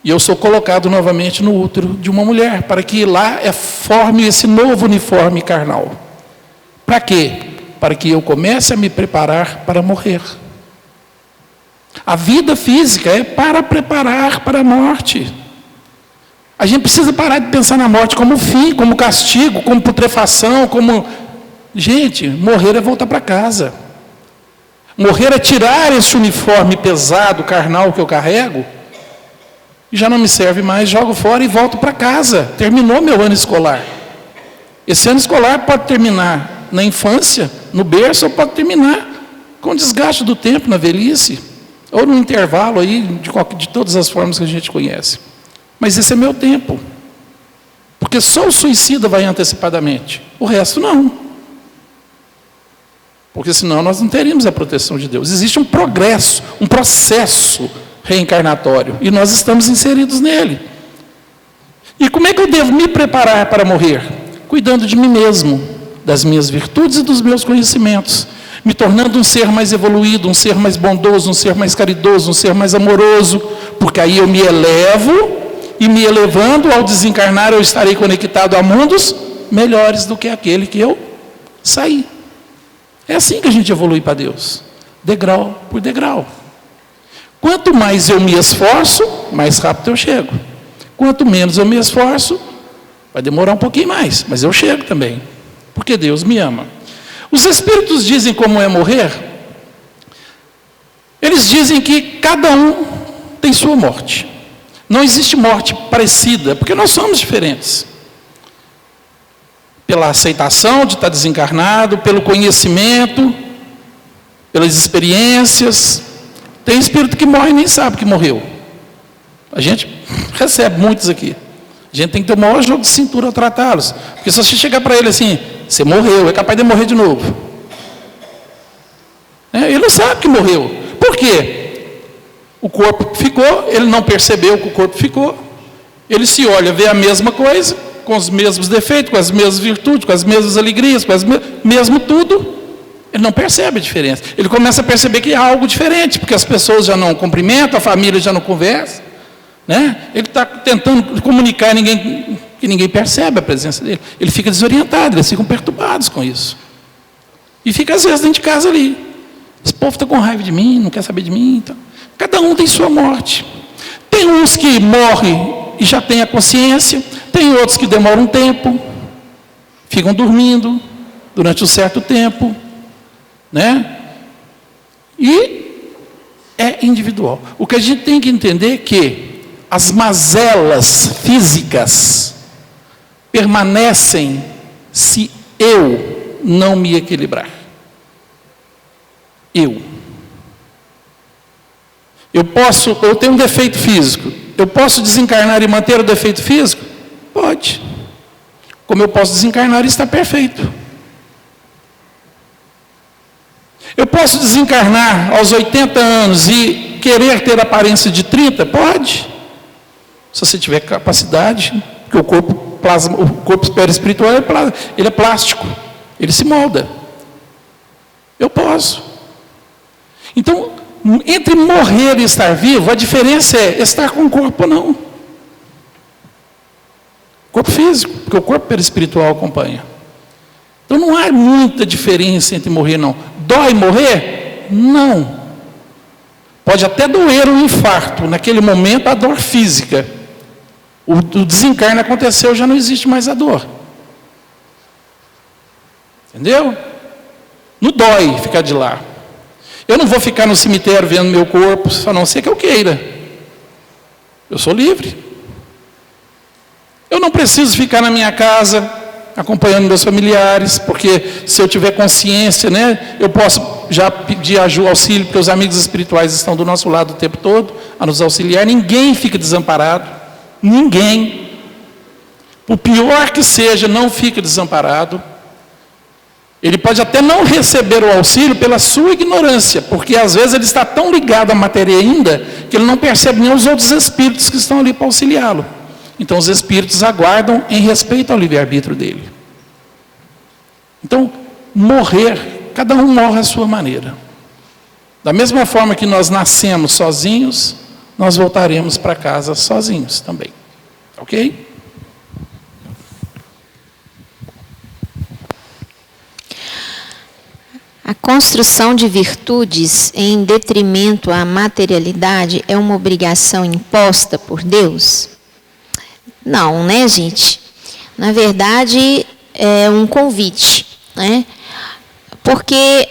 E eu sou colocado novamente no útero de uma mulher, para que lá forme esse novo uniforme carnal. Para quê? Para que eu comece a me preparar para morrer. A vida física é para preparar para a morte. A gente precisa parar de pensar na morte como fim, como castigo, como putrefação, como... Gente, morrer é voltar para casa. Morrer é tirar esse uniforme pesado, carnal que eu carrego, e já não me serve mais, jogo fora e volto para casa. Terminou meu ano escolar. Esse ano escolar pode terminar na infância, no berço, ou pode terminar com o desgaste do tempo, na velhice. Ou no intervalo aí, de todas as formas que a gente conhece. Mas esse é meu tempo. Porque só o suicida vai antecipadamente. O resto não. Porque senão nós não teríamos a proteção de Deus. Existe um progresso, um processo reencarnatório. E nós estamos inseridos nele. E como é que eu devo me preparar para morrer? Cuidando de mim mesmo, das minhas virtudes e dos meus conhecimentos. Me tornando um ser mais evoluído, um ser mais bondoso, um ser mais caridoso, um ser mais amoroso. Porque aí eu me elevo, e me elevando, ao desencarnar, eu estarei conectado a mundos melhores do que aquele que eu saí. É assim que a gente evolui para Deus. Degrau por degrau. Quanto mais eu me esforço, mais rápido eu chego. Quanto menos eu me esforço, vai demorar um pouquinho mais, mas eu chego também. Porque Deus me ama. Os Espíritos dizem como é morrer. Eles dizem que cada um tem sua morte. Não existe morte parecida, porque nós somos diferentes. Pela aceitação de estar desencarnado, pelo conhecimento, pelas experiências. Tem espírito que morre e nem sabe que morreu. A gente recebe muitos aqui. A gente tem que ter o maior jogo de cintura ao tratá-los. Porque se você chegar para ele assim, você morreu, é capaz de morrer de novo. Ele não sabe que morreu. Por quê? O corpo ficou, ele não percebeu que o corpo ficou. Ele se olha, vê a mesma coisa, com os mesmos defeitos, com as mesmas virtudes, com as mesmas alegrias, com mesmo tudo. Ele não percebe a diferença. Ele começa a perceber que há algo diferente, porque as pessoas já não cumprimentam, a família já não conversa. Ele está tentando comunicar que ninguém percebe a presença dele. Ele fica desorientado, eles ficam perturbados com isso. E fica às vezes dentro de casa ali. Esse povo está com raiva de mim, não quer saber de mim. Então. Cada um tem sua morte. Tem uns que morrem e já têm a consciência. Tem outros que demoram um tempo. Ficam dormindo durante um certo tempo. E é individual. O que a gente tem que entender é que as mazelas físicas permanecem se eu não me equilibrar. Eu tenho um defeito físico. Eu posso desencarnar e manter o defeito físico? Pode. Como eu posso desencarnar e estar perfeito. Eu posso desencarnar aos 80 anos e querer ter a aparência de 30? Pode. Se você tiver capacidade, porque o corpo perispiritual ele é plástico, ele se molda. Eu posso. Então, entre morrer e estar vivo, a diferença é estar com o corpo ou não. Corpo físico, porque o corpo perispiritual acompanha. Então não há muita diferença entre morrer e não. Dói morrer? Não. Pode até doer um infarto, naquele momento a dor física. O desencarne aconteceu, já não existe mais a dor. Entendeu? Não dói ficar de lá. Eu não vou ficar no cemitério vendo meu corpo, a não ser que eu queira. Eu sou livre. Eu não preciso ficar na minha casa acompanhando meus familiares, porque se eu tiver consciência, eu posso já pedir auxílio, porque os amigos espirituais estão do nosso lado o tempo todo, a nos auxiliar. Ninguém fica desamparado. Ninguém. Por pior que seja, não fica desamparado. Ele pode até não receber o auxílio pela sua ignorância, porque às vezes ele está tão ligado à matéria ainda, que ele não percebe nem os outros espíritos que estão ali para auxiliá-lo. Então os espíritos aguardam em respeito ao livre-arbítrio dele. Então, morrer, cada um morre à sua maneira. Da mesma forma que nós nascemos sozinhos, nós voltaremos para casa sozinhos também. Ok? A construção de virtudes em detrimento à materialidade é uma obrigação imposta por Deus? Não, né, gente? Na verdade, é um convite, né? Porque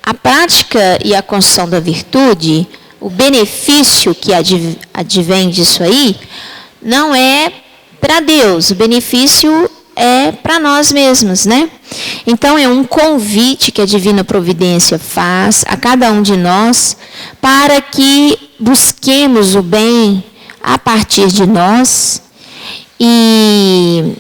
a prática e a construção da virtude, o benefício que advém disso aí, não é para Deus, o benefício é para nós mesmos, né? Então é um convite que a Divina Providência faz a cada um de nós para que busquemos o bem a partir de nós e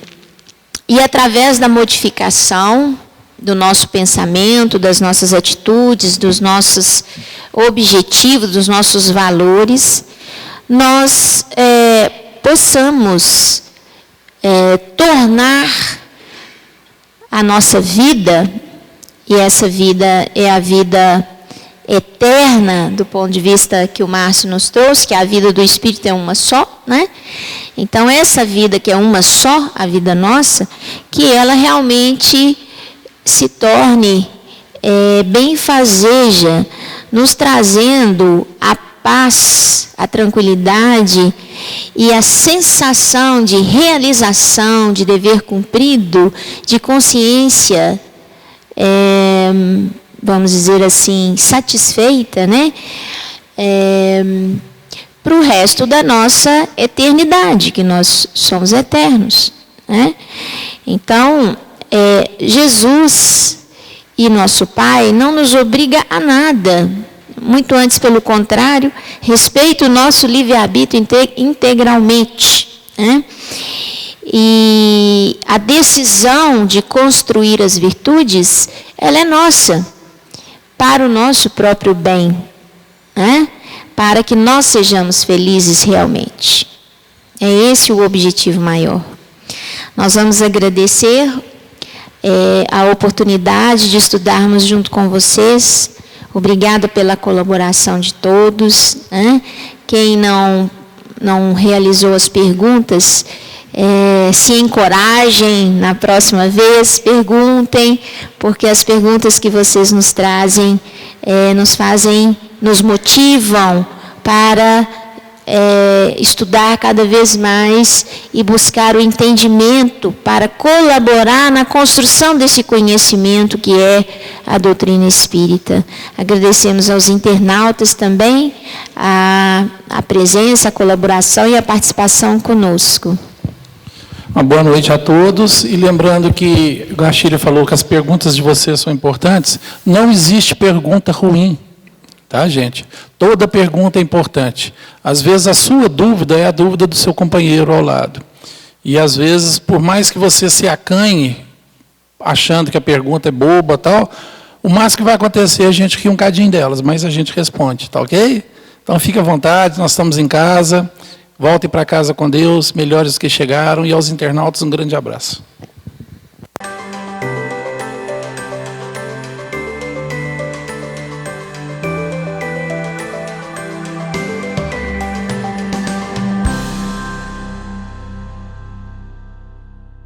através da modificação do nosso pensamento, das nossas atitudes, dos nossos objetivos, dos nossos valores, nós possamos tornar a nossa vida, e essa vida é a vida eterna, do ponto de vista que o Márcio nos trouxe, que a vida do Espírito é uma só, né? Então, essa vida que é uma só, a vida nossa, que ela realmente se torne benfazeja, nos trazendo a paz, a tranquilidade e a sensação de realização, de dever cumprido, de consciência, vamos dizer assim, satisfeita, né? Para o resto da nossa eternidade, que nós somos eternos, né? Então, Jesus e nosso Pai não nos obriga a nada, muito antes, pelo contrário, respeita o nosso livre-arbítrio integralmente, né? E a decisão de construir as virtudes, ela é nossa, para o nosso próprio bem, né? Para que nós sejamos felizes realmente. É esse o objetivo maior. Nós vamos agradecer a oportunidade de estudarmos junto com vocês. Obrigada pela colaboração de todos, né? Quem não realizou as perguntas, se encorajem na próxima vez, perguntem, porque as perguntas que vocês nos trazem nos motivam para estudar cada vez mais e buscar o entendimento para colaborar na construção desse conhecimento que é a doutrina espírita. Agradecemos aos internautas também a presença, a colaboração e a participação conosco. Uma boa noite a todos, e lembrando que o Gachilha falou que as perguntas de vocês são importantes. Não existe pergunta ruim, tá, gente? Toda pergunta é importante. Às vezes a sua dúvida é a dúvida do seu companheiro ao lado. E às vezes, por mais que você se acanhe, achando que a pergunta é boba e tal, o máximo que vai acontecer é a gente rir um cadinho delas, mas a gente responde, tá ok? Então fique à vontade, nós estamos em casa. Voltem para casa com Deus, melhores que chegaram, e aos internautas um grande abraço.